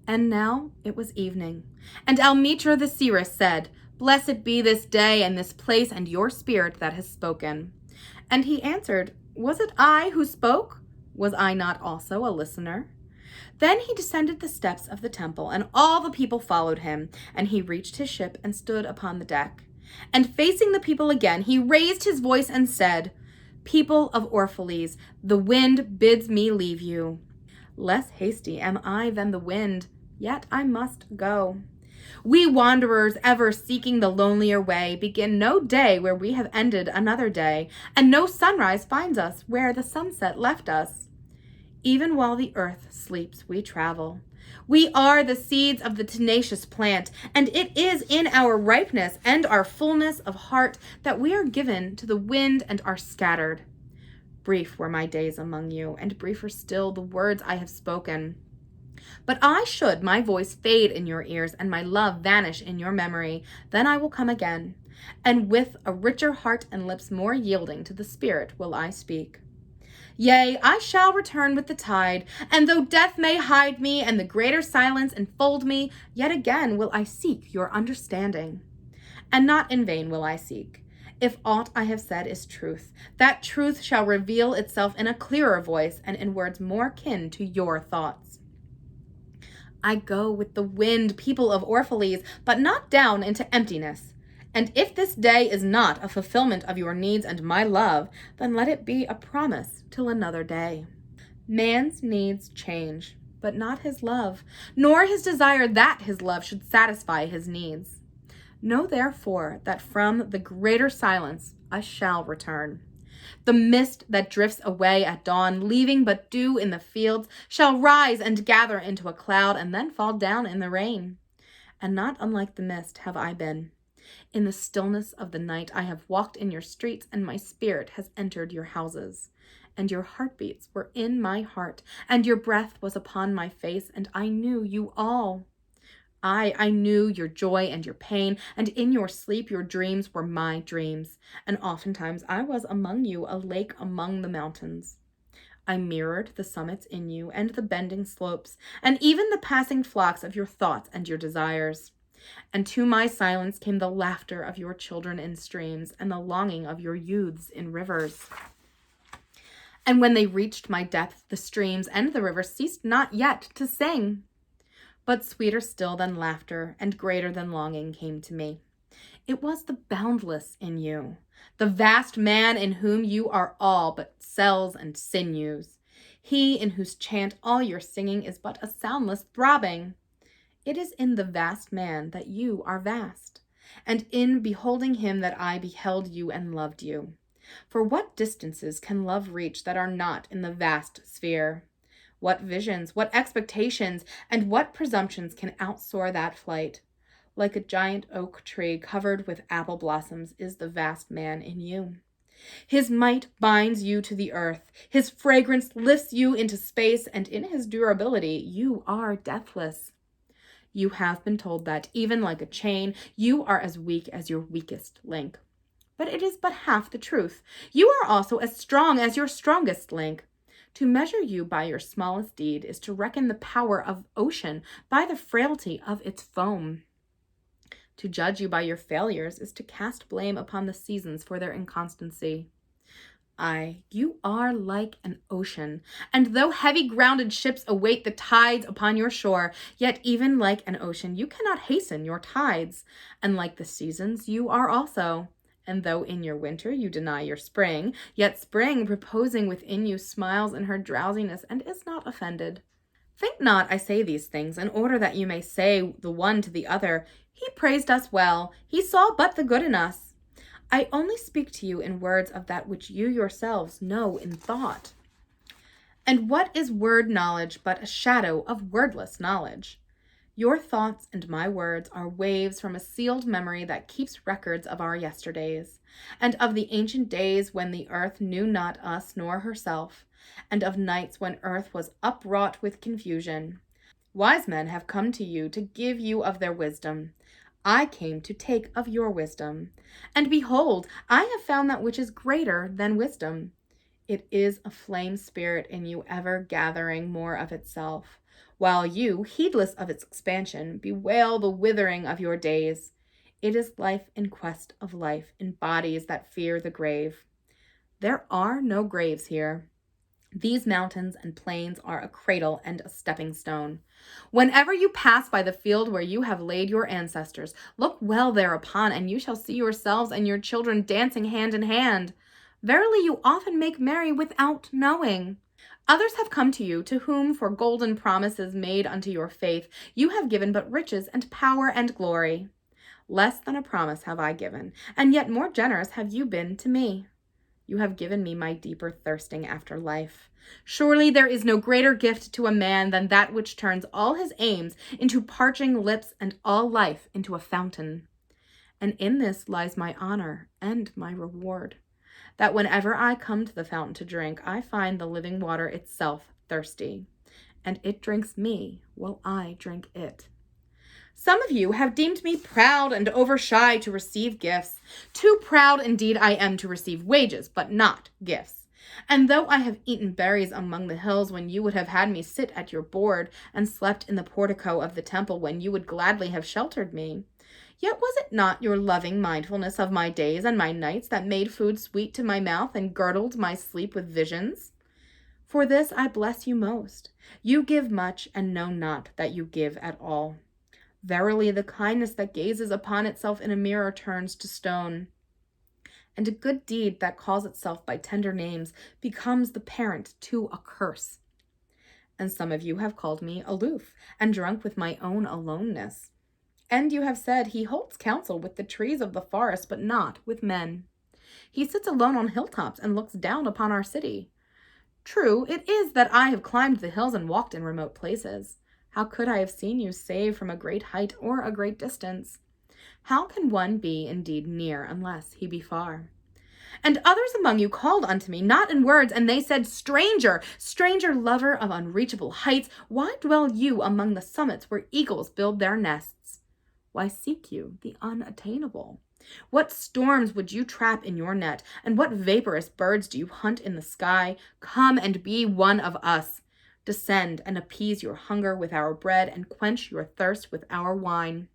And now it was evening, and Almitra the seeress said, "Blessed be this day and this place and your spirit that has spoken." And he answered, "Was it I who spoke? Was I not also a listener?" Then he descended the steps of the temple, and all the people followed him, and he reached his ship and stood upon the deck. And facing the people again, he raised his voice and said, "People of Orphalese, the wind bids me leave you. Less hasty am I than the wind, yet I must go. We wanderers, ever seeking the lonelier way, begin no day where we have ended another day, and no sunrise finds us where the sunset left us. Even while the earth sleeps, we travel. We are the seeds of the tenacious plant, and it is in our ripeness and our fullness of heart that we are given to the wind and are scattered. Brief were my days among you, and briefer still the words I have spoken. But should my voice fade in your ears and my love vanish in your memory, then I will come again, and with a richer heart and lips more yielding to the Spirit will I speak. Yea, I shall return with the tide, and though death may hide me and the greater silence enfold me, yet again will I seek your understanding. And not in vain will I seek. If aught I have said is truth, that truth shall reveal itself in a clearer voice and in words more kin to your thoughts. I go with the wind, people of Orphalese, but not down into emptiness. And if this day is not a fulfillment of your needs and my love, then let it be a promise till another day. Man's needs change, but not his love, nor his desire that his love should satisfy his needs. Know therefore that from the greater silence I shall return. The mist that drifts away at dawn, leaving but dew in the fields, shall rise and gather into a cloud and then fall down in the rain. And not unlike the mist have I been. In the stillness of the night I have walked in your streets, and my spirit has entered your houses. And your heartbeats were in my heart, and your breath was upon my face, and I knew you all. I knew your joy and your pain, and in your sleep your dreams were my dreams, and oftentimes I was among you, a lake among the mountains. I mirrored the summits in you, and the bending slopes, and even the passing flocks of your thoughts and your desires. And to my silence came the laughter of your children in streams, and the longing of your youths in rivers. And when they reached my depth, the streams and the rivers ceased not yet to sing. But sweeter still than laughter and greater than longing came to me. It was the boundless in you, the vast man in whom you are all but cells and sinews, he in whose chant all your singing is but a soundless throbbing. It is in the vast man that you are vast, and in beholding him that I beheld you and loved you. For what distances can love reach that are not in the vast sphere? What visions, what expectations, and what presumptions can outsoar that flight? Like a giant oak tree covered with apple blossoms is the vast man in you. His might binds you to the earth, his fragrance lifts you into space, and in his durability you are deathless. You have been told that, even like a chain, you are as weak as your weakest link. But it is but half the truth. You are also as strong as your strongest link. To measure you by your smallest deed is to reckon the power of ocean by the frailty of its foam. To judge you by your failures is to cast blame upon the seasons for their inconstancy. Aye, you are like an ocean, and though heavy-grounded ships await the tides upon your shore, yet even like an ocean you cannot hasten your tides, and like the seasons you are also. And though in your winter you deny your spring, yet spring, reposing within you, smiles in her drowsiness and is not offended. Think not I say these things in order that you may say the one to the other, "He praised us well, he saw but the good in us." I only speak to you in words of that which you yourselves know in thought. And what is word knowledge but a shadow of wordless knowledge? Your thoughts and my words are waves from a sealed memory that keeps records of our yesterdays, and of the ancient days when the earth knew not us nor herself, and of nights when earth was upwrought with confusion. Wise men have come to you to give you of their wisdom. I came to take of your wisdom. And behold, I have found that which is greater than wisdom. It is a flame spirit in you ever gathering more of itself, while you, heedless of its expansion, bewail the withering of your days. It is life in quest of life in bodies that fear the grave. There are no graves here. These mountains and plains are a cradle and a stepping stone. Whenever you pass by the field where you have laid your ancestors, look well thereupon, and you shall see yourselves and your children dancing hand in hand. Verily, you often make merry without knowing. Others have come to you, to whom for golden promises made unto your faith, you have given but riches and power and glory. Less than a promise have I given, and yet more generous have you been to me. You have given me my deeper thirsting after life. Surely there is no greater gift to a man than that which turns all his aims into parching lips and all life into a fountain. And in this lies my honor and my reward, that whenever I come to the fountain to drink, I find the living water itself thirsty, and it drinks me while I drink it. Some of you have deemed me proud and overshy to receive gifts. Too proud indeed I am to receive wages, but not gifts. And though I have eaten berries among the hills when you would have had me sit at your board, and slept in the portico of the temple when you would gladly have sheltered me, yet was it not your loving mindfulness of my days and my nights that made food sweet to my mouth and girdled my sleep with visions? For this I bless you most. You give much and know not that you give at all. Verily, the kindness that gazes upon itself in a mirror turns to stone, and a good deed that calls itself by tender names becomes the parent to a curse. And some of you have called me aloof and drunk with my own aloneness. And you have said, he holds counsel with the trees of the forest, but not with men. He sits alone on hilltops and looks down upon our city. True, it is that I have climbed the hills and walked in remote places. How could I have seen you save from a great height or a great distance? How can one be indeed near unless he be far? And others among you called unto me, not in words, and they said, Stranger, stranger lover of unreachable heights, why dwell you among the summits where eagles build their nests? Why seek you the unattainable? What storms would you trap in your net, and what vaporous birds do you hunt in the sky? Come and be one of us. Descend and appease your hunger with our bread and quench your thirst with our wine.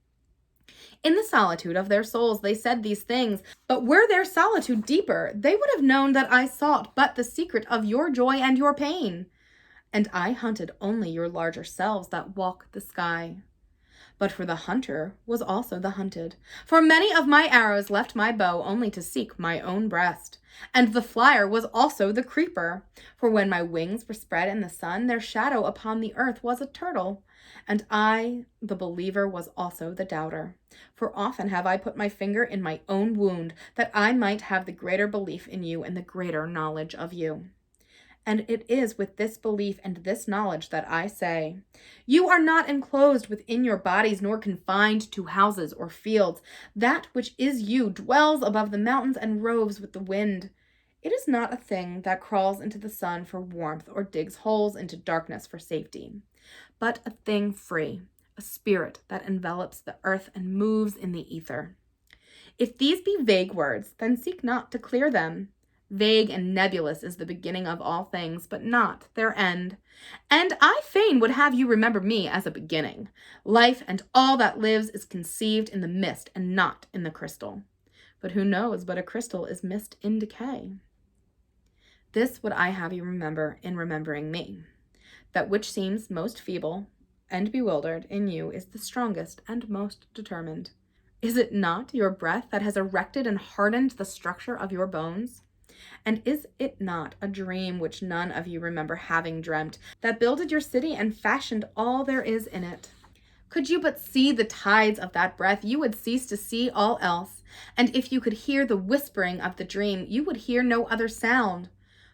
In the solitude of their souls they said these things, but were their solitude deeper, they would have known that I sought but the secret of your joy and your pain. And I hunted only your larger selves that walk the sky. But for the hunter was also the hunted. For many of my arrows left my bow only to seek my own breast. And the flyer was also the creeper. For when my wings were spread in the sun, their shadow upon the earth was a turtle. And I, the believer, was also the doubter. For often have I put my finger in my own wound, that I might have the greater belief in you and the greater knowledge of you. And it is with this belief and this knowledge that I say, you are not enclosed within your bodies, nor confined to houses or fields. That which is you dwells above the mountains and roves with the wind. It is not a thing that crawls into the sun for warmth or digs holes into darkness for safety, but a thing free, a spirit that envelops the earth and moves in the ether. If these be vague words, then seek not to clear them. Vague and nebulous is the beginning of all things, but not their end. And I fain would have you remember me as a beginning. Life and all that lives is conceived in the mist and not in the crystal. But who knows but a crystal is mist in decay? This would I have you remember in remembering me. That which seems most feeble and bewildered in you is the strongest and most determined. Is it not your breath that has erected and hardened the structure of your bones? And is it not a dream which none of you remember having dreamt, that builded your city and fashioned all there is in it? Could you but see the tides of that breath, you would cease to see all else. And if you could hear the whispering of the dream, you would hear no other sound.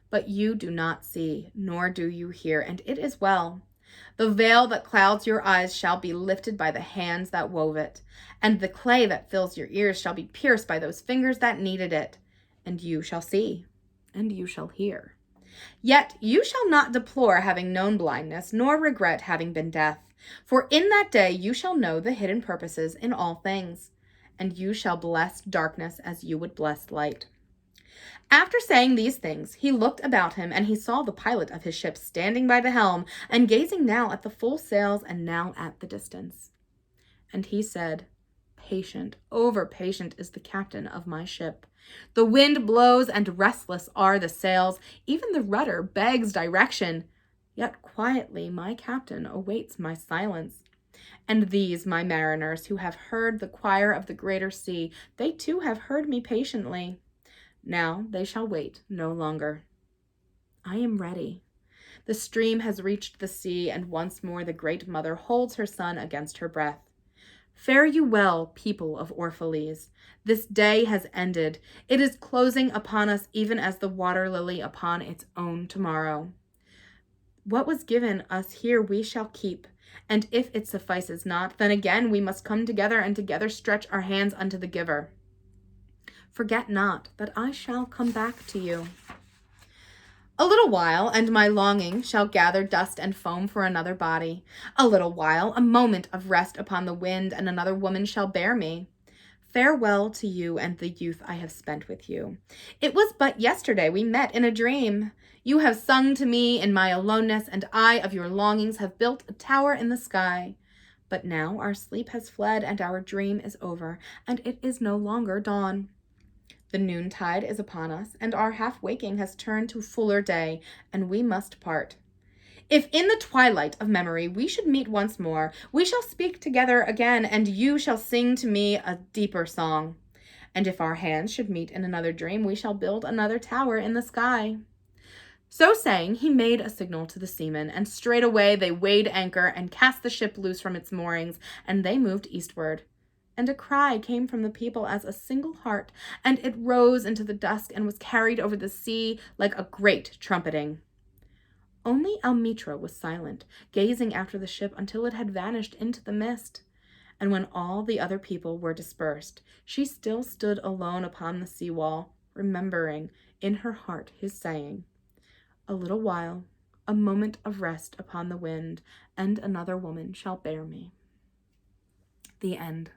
But you do not see, nor do you hear, and it is well. The veil that clouds your eyes shall be lifted by the hands that wove it, and the clay that fills your ears shall be pierced by those fingers that kneaded it. And you shall see, and you shall hear. Yet you shall not deplore having known blindness, nor regret having been deaf. For in that day you shall know the hidden purposes in all things, and you shall bless darkness as you would bless light. After saying these things, he looked about him, and he saw the pilot of his ship standing by the helm and gazing now at the full sails and now at the distance. And he said, "Patient, over patient is the captain of my ship. The wind blows and restless are the sails. Even the rudder begs direction. Yet quietly my captain awaits my silence. And these, my mariners, who have heard the choir of the greater sea, they too have heard me patiently. Now they shall wait no longer. I am ready. The stream has reached the sea, and once more the great mother holds her son against her breath. Fare you well, people of Orphalese. This day has ended. It is closing upon us even as the water lily upon its own tomorrow. What was given us here we shall keep, and if it suffices not, then again we must come together and together stretch our hands unto the giver. Forget not that I shall come back to you. A little while, and my longing shall gather dust and foam for another body. A little while, a moment of rest upon the wind, and another woman shall bear me. Farewell to you and the youth I have spent with you. It was but yesterday we met in a dream. You have sung to me in my aloneness, and I of your longings have built a tower in the sky. But now our sleep has fled, and our dream is over, and it is no longer dawn. The noontide is upon us, and our half-waking has turned to fuller day, and we must part. If in the twilight of memory we should meet once more, we shall speak together again, and you shall sing to me a deeper song. And if our hands should meet in another dream, we shall build another tower in the sky." So saying, he made a signal to the seamen, and straightway they weighed anchor and cast the ship loose from its moorings, and they moved eastward. And a cry came from the people as a single heart, and it rose into the dusk and was carried over the sea like a great trumpeting. Only Almitra was silent, gazing after the ship until it had vanished into the mist. And when all the other people were dispersed, she still stood alone upon the sea-wall, remembering in her heart his saying, "A little while, a moment of rest upon the wind, and another woman shall bear me." The end.